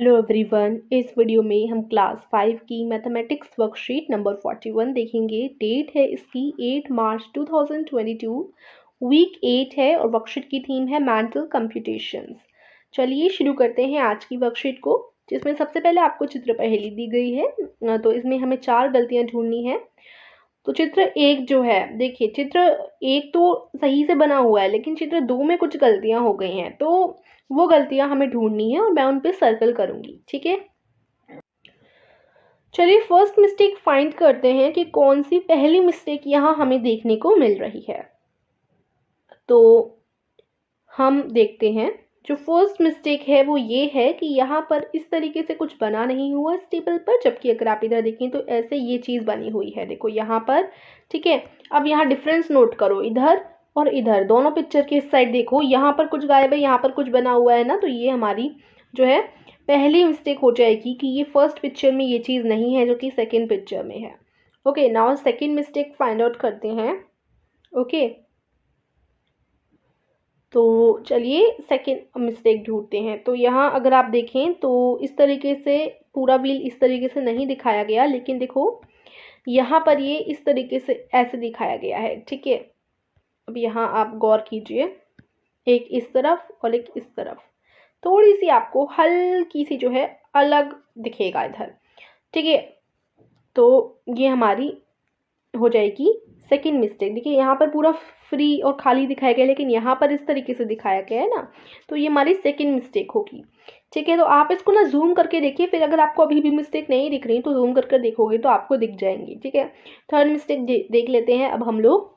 Hello everyone, इस video में हम क्लास 5 की मैथमेटिक्स वर्कशीट नंबर 41 देखेंगे। डेट है इसकी 8 मार्च 2022, वीक 8 है और वर्कशीट की थीम है मेंटल कंप्यूटेशंस। चलिए शुरू करते हैं आज की वर्कशीट को, जिसमें सबसे पहले आपको चित्र पहेली दी गई है। तो इसमें हमें 4 गलतियां ढूंढनी है। तो चित्र एक जो है, देखिए चित्र एक तो सही से बना हुआ है, लेकिन चित्र दो में कुछ गलतियां हो गई हैं, तो वो गलतियां हमें ढूंढनी है और मैं उन पे सर्कल करूंगी। ठीक है, चलिए फर्स्ट मिस्टेक फाइंड करते हैं कि कौन सी पहली मिस्टेक यहाँ हमें देखने को मिल रही है। तो हम देखते हैं, जो फर्स्ट मिस्टेक है वो ये है कि यहाँ पर इस तरीके से कुछ बना नहीं हुआ इस टेबल पर, जबकि अगर आप इधर देखें तो ऐसे ये चीज़ बनी हुई है, देखो यहाँ पर। ठीक है, अब यहाँ डिफरेंस नोट करो, इधर और इधर दोनों पिक्चर के इस साइड देखो, यहाँ पर कुछ गायब है, यहाँ पर कुछ बना हुआ है ना। तो ये हमारी जो है पहली मिस्टेक हो जाएगी कि ये फर्स्ट पिक्चर में ये चीज़ नहीं है जो कि सेकेंड पिक्चर में है। Okay, now second mistake find out करते हैं। ओके, तो चलिए सेकंड मिस्टेक ढूंढते हैं। तो यहाँ अगर आप देखें तो इस तरीके से पूरा व्हील इस तरीके से नहीं दिखाया गया, लेकिन देखो यहाँ पर ये इस तरीके से ऐसे दिखाया गया है। ठीक है, अब यहाँ आप गौर कीजिए, एक इस तरफ और एक इस तरफ, थोड़ी सी आपको हल्की सी जो है अलग दिखेगा इधर। ठीक है, तो ये हमारी हो जाएगी सेकंड मिस्टेक। देखिए यहाँ पर पूरा फ्री और खाली दिखाया गया है, लेकिन यहाँ पर इस तरीके से दिखाया गया है ना, तो ये हमारी सेकंड मिस्टेक होगी। ठीक है, तो आप इसको ना जूम करके देखिए, फिर अगर आपको अभी भी मिस्टेक नहीं दिख रही तो जूम करके देखोगे तो आपको दिख जाएंगी। ठीक है, थर्ड मिस्टेक देख लेते हैं अब हम लोग।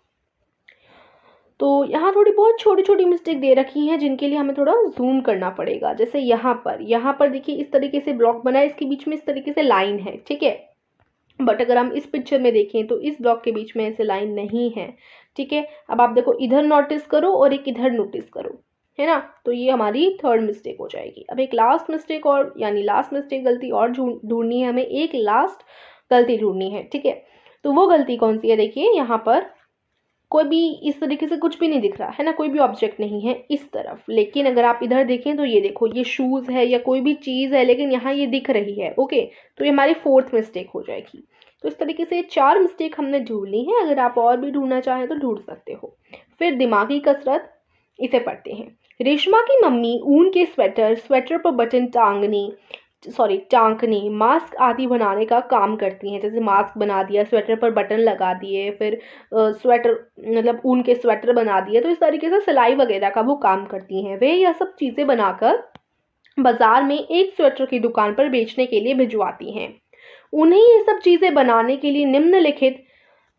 तो यहाँ थोड़ी बहुत छोटी छोटी मिस्टेक दे रखी हैं, जिनके लिए हमें थोड़ा जूम करना पड़ेगा। जैसे यहाँ पर देखिए इस तरीके से ब्लॉक बना है, इसके बीच में इस तरीके से लाइन है। ठीक है, बट अगर हम इस पिक्चर में देखें तो इस ब्लॉक के बीच में ऐसे लाइन नहीं है। ठीक है, अब आप देखो इधर नोटिस करो और एक इधर नोटिस करो, है ना। तो ये हमारी थर्ड मिस्टेक हो जाएगी। अब एक लास्ट मिस्टेक और, यानी लास्ट मिस्टेक गलती और ढूंढनी है हमें, एक लास्ट गलती ढूंढनी है। ठीक है, तो वो गलती कौन सी है? देखिए यहाँ पर कोई भी इस तरीके से कुछ भी नहीं दिख रहा है ना, कोई भी ऑब्जेक्ट नहीं है इस तरफ, लेकिन अगर आप इधर देखें तो ये देखो ये शूज है या कोई भी चीज़ है, लेकिन यहाँ ये दिख रही है। ओके, तो ये हमारी फोर्थ मिस्टेक हो जाएगी। तो इस तरीके से 4 मिस्टेक हमने ढूंढ ली है। अगर आप और भी ढूंढना चाहें तो ढूंढ सकते हो। फिर दिमागी कसरत, इसे पढ़ते हैं। रेशमा की मम्मी ऊन के स्वेटर पर बटन टांकने, मास्क आदि बनाने का काम करती हैं। जैसे मास्क बना दिया, स्वेटर पर बटन लगा दिए, फिर स्वेटर मतलब ऊन के स्वेटर बना दिए। तो इस तरीके से सिलाई वगैरह का वो काम करती हैं। वे यह सब चीज़ें बनाकर बाजार में एक स्वेटर की दुकान पर बेचने के लिए भिजवाती हैं। उन्हें ये सब चीज़ें बनाने के लिए निम्नलिखित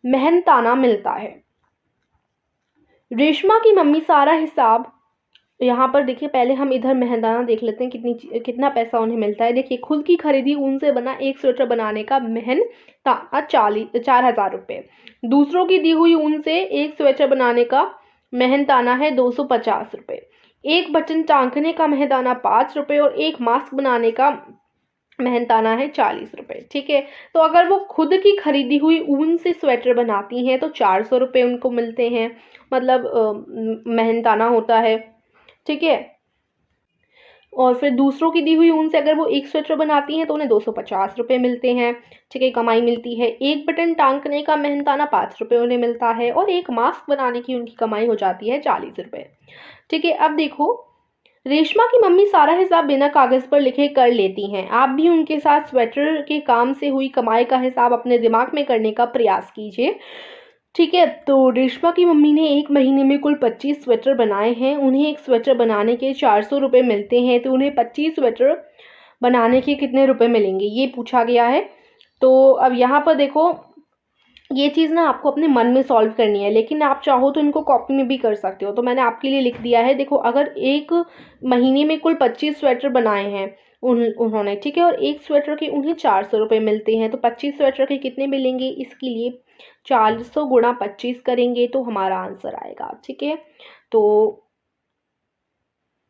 मेहनताना मिलता है। रेशमा की मम्मी सारा हिसाब, यहाँ पर देखिए पहले हम इधर मेहनताना देख लेते हैं कितना पैसा उन्हें मिलता है। देखिए खुद की खरीदी ऊन से बना एक स्वेटर बनाने का मेहनताना 4,000 रुपये। दूसरों की दी हुई ऊन से एक स्वेटर बनाने का मेहनताना है 250 रुपये। एक बटन टांकने का मेहनताना 5 रुपये और एक मास्क बनाने का मेहनताना है 40 रुपये। ठीक है, तो अगर वो खुद की खरीदी हुई ऊन से स्वेटर बनाती हैं तो 400 रुपये उनको मिलते हैं, मतलब मेहनताना होता है। ठीक है, और फिर दूसरों की दी हुई ऊन से अगर वो एक स्वेटर बनाती हैं तो उन्हें 250 रुपये मिलते हैं। ठीक है, कमाई मिलती है। एक बटन टांकने का मेहनताना 5 रुपये उन्हें मिलता है और एक मास्क बनाने की उनकी कमाई हो जाती है 40 रुपये। ठीक है, अब देखो रेशमा की मम्मी सारा हिसाब बिना कागज पर लिखे कर लेती हैं। आप भी उनके साथ स्वेटर के काम से हुई कमाई का हिसाब अपने दिमाग में करने का प्रयास कीजिए। ठीक है, तो रेशमा की मम्मी ने एक महीने में कुल 25 स्वेटर बनाए हैं। उन्हें एक स्वेटर बनाने के 400 रुपये मिलते हैं, तो उन्हें 25 स्वेटर बनाने के कितने रुपए मिलेंगे, ये पूछा गया है। तो अब यहाँ पर देखो ये चीज़ ना आपको अपने मन में सॉल्व करनी है, लेकिन आप चाहो तो इनको कॉपी में भी कर सकते हो। तो मैंने आपके लिए लिख दिया है। देखो अगर एक महीने में कुल 25 स्वेटर बनाए हैं उन्होंने, ठीक है, और एक स्वेटर के उन्हें 400 रुपये मिलते हैं, तो 25 स्वेटर के कितने मिलेंगे, इसके लिए 400 गुणा 25 करेंगे तो हमारा आंसर आएगा। ठीक है, तो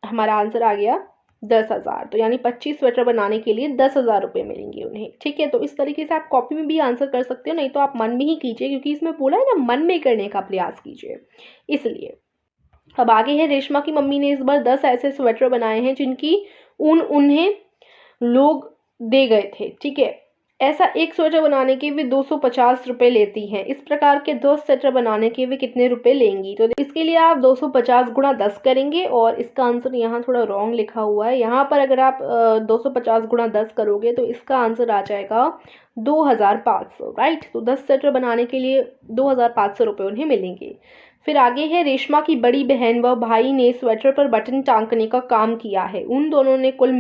हमारा आंसर आ गया 10,000। तो यानी 25 स्वेटर बनाने के लिए 10,000 रुपये मिलेंगे उन्हें। ठीक है, तो इस तरीके से आप कॉपी में भी आंसर कर सकते हो, नहीं तो आप मन में ही कीजिए, क्योंकि इसमें बोला है ना मन में करने का प्रयास कीजिए, इसलिए। अब आगे है, रेशमा की मम्मी ने इस बार 10 ऐसे स्वेटर बनाए हैं जिनकी ऊन उन्हें लोग दे गए थे, ठीक है। ऐसा एक स्वेटर बनाने के वे 250 रुपये लेती हैं। इस प्रकार के 10 स्वेटर बनाने के वे कितने रुपए लेंगी? तो इसके लिए आप 250 गुणा 10 करेंगे, और इसका आंसर यहाँ थोड़ा रॉन्ग लिखा हुआ है। यहाँ पर अगर आप 250 गुणा 10 करोगे तो इसका आंसर आ जाएगा 2500, राइट। तो 10 स्वेटर बनाने के लिए 2500 रुपये उन्हें मिलेंगे। फिर आगे है, रेशमा की बड़ी बहन व भाई ने स्वेटर पर बटन टाँकने का काम किया है। उन दोनों ने कुल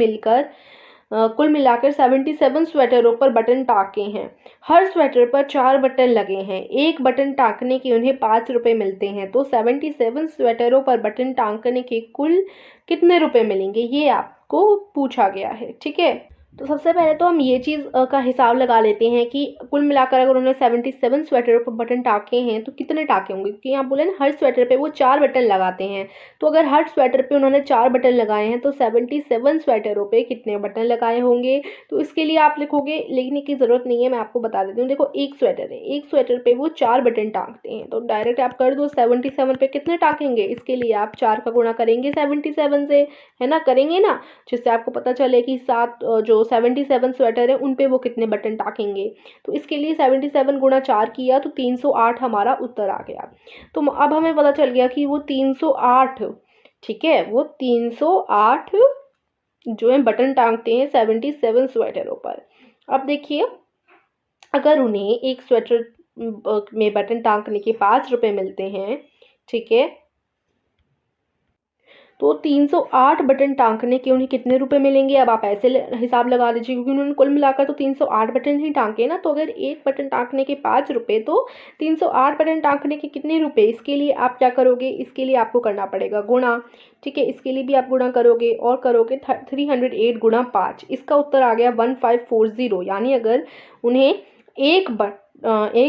मिलाकर 77 स्वेटरों पर बटन टाँके हैं। हर स्वेटर पर 4 बटन लगे हैं। एक बटन टाँकने के उन्हें 5 रुपये मिलते हैं। तो 77 स्वेटरों पर बटन टाँकने के कुल कितने रुपए मिलेंगे, ये आपको पूछा गया है, ठीक है। तो सबसे पहले तो हम ये चीज़ का हिसाब लगा लेते हैं कि कुल मिलाकर अगर उन्होंने 77 स्वेटरों पर बटन टाँके हैं तो कितने टाँके होंगे, क्योंकि यहाँ बोले ना हर स्वेटर पे वो 4 बटन लगाते हैं। तो अगर हर स्वेटर पे उन्होंने 4 बटन लगाए हैं तो 77 स्वेटरों पे कितने बटन लगाए होंगे। तो इसके लिए आप लिखोगे, लिखने की ज़रूरत नहीं है, मैं आपको बता देती हूँ। देखो, एक स्वेटर है, एक स्वेटर पर वो 4 बटन टाँगते हैं, तो डायरेक्ट आप कर दो 77 पे कितने टाँकेंगे। इसके लिए आप 4 का गुणा करेंगे 77 से, है ना, करेंगे ना, जिससे आपको पता चले कि 77 स्वेटर है उन पे वो कितने बटन टाँकेंगे। तो इसके लिए 77 गुणा 4 किया तो 308 हमारा उत्तर आ गया। तो अब हमें पता चल गया कि वो 308, ठीक है, वो 308 जो है बटन टाँगते हैं 77 स्वेटरों पर। अब देखिए, अगर उन्हें एक स्वेटर में बटन टाँगने के 5 रुपये मिलते हैं, ठीक है, तो 308 बटन टाँकने के उन्हें कितने रुपए मिलेंगे। अब आप ऐसे हिसाब लगा लीजिए, क्योंकि उन्होंने कुल मिलाकर तो 308 बटन ही टाँके ना। तो अगर एक बटन टाँकने के 5 रुपये, तो 308 बटन टाँकने के कितने रुपए। इसके लिए आप क्या करोगे, इसके लिए आपको करना पड़ेगा गुणा, ठीक है। इसके लिए भी आप गुणा करोगे और करोगे 308 गुणा 5, इसका उत्तर आ गया 1540। यानी अगर उन्हें एक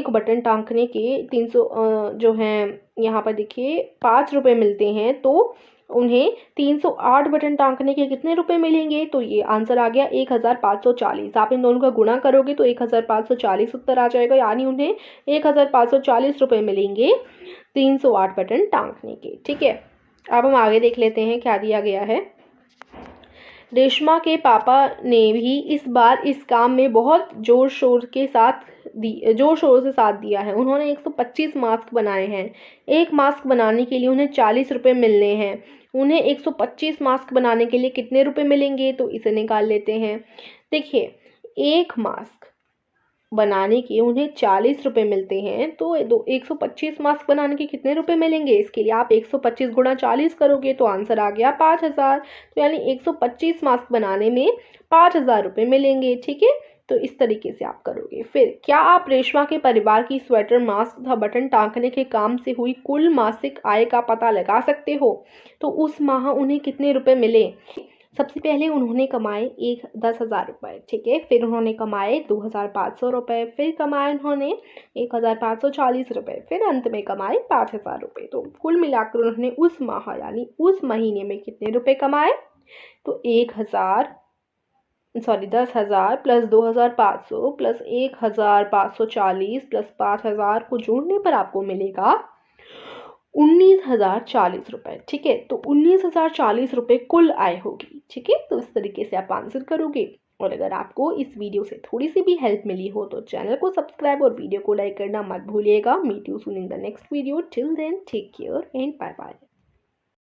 बटन टाँकने के 300 जो हैं यहाँ पर देखिए 5 रुपये मिलते हैं, तो उन्हें 308 बटन टाँकने के कितने रुपए मिलेंगे। तो ये आंसर आ गया 1540। आप इन दोनों का गुणा करोगे तो 1540 उत्तर आ जाएगा। यानी उन्हें 1540 रुपये मिलेंगे 308 बटन टाँकने के, ठीक है। अब हम आगे देख लेते हैं क्या दिया गया है। रेशमा के पापा ने भी इस बार इस काम में बहुत जोर शोर से साथ दिया है। उन्होंने 125 मास्क बनाए हैं। एक मास्क बनाने के लिए उन्हें 40 रुपये मिलने हैं। उन्हें 125 मास्क बनाने के लिए कितने रुपए मिलेंगे, तो इसे निकाल लेते हैं। देखिए, एक मास्क बनाने के उन्हें 40 रुपये मिलते हैं, तो 125 मास्क बनाने के कितने रुपए मिलेंगे। इसके लिए आप 125 गुणा 40 करोगे तो आंसर आ गया 5000। तो यानी 125 मास्क बनाने में 5000 रुपये मिलेंगे, ठीक है। तो इस तरीके से आप करोगे। फिर, क्या आप रेशमा के परिवार की स्वेटर, मास्क तथा बटन टाँकने के काम से हुई कुल मासिक आय का पता लगा सकते हो। तो उस माह उन्हें कितने रुपए मिले। सबसे पहले उन्होंने कमाए 10,000 रुपये, ठीक है। फिर उन्होंने कमाए 2,500 रुपये, फिर कमाए उन्होंने 1,540 रुपये, फिर अंत में कमाए 5,000 रुपये। तो कुल मिलाकर उन्होंने उस माह यानी उस महीने में कितने रुपए कमाए। तो 10,000 प्लस 2,500 प्लस 1,540 प्लस 5,000 को जोड़ने पर आपको मिलेगा 19,040 रुपये, ठीक है। तो 19,040 रुपये कुल आय होगी, ठीक है। तो इस तरीके से आप आंसर करोगे। और अगर आपको इस वीडियो से थोड़ी सी भी हेल्प मिली हो तो चैनल को सब्सक्राइब और वीडियो को लाइक करना मत भूलिएगा। Meet you soon in the next video. Till then take care and bye bye.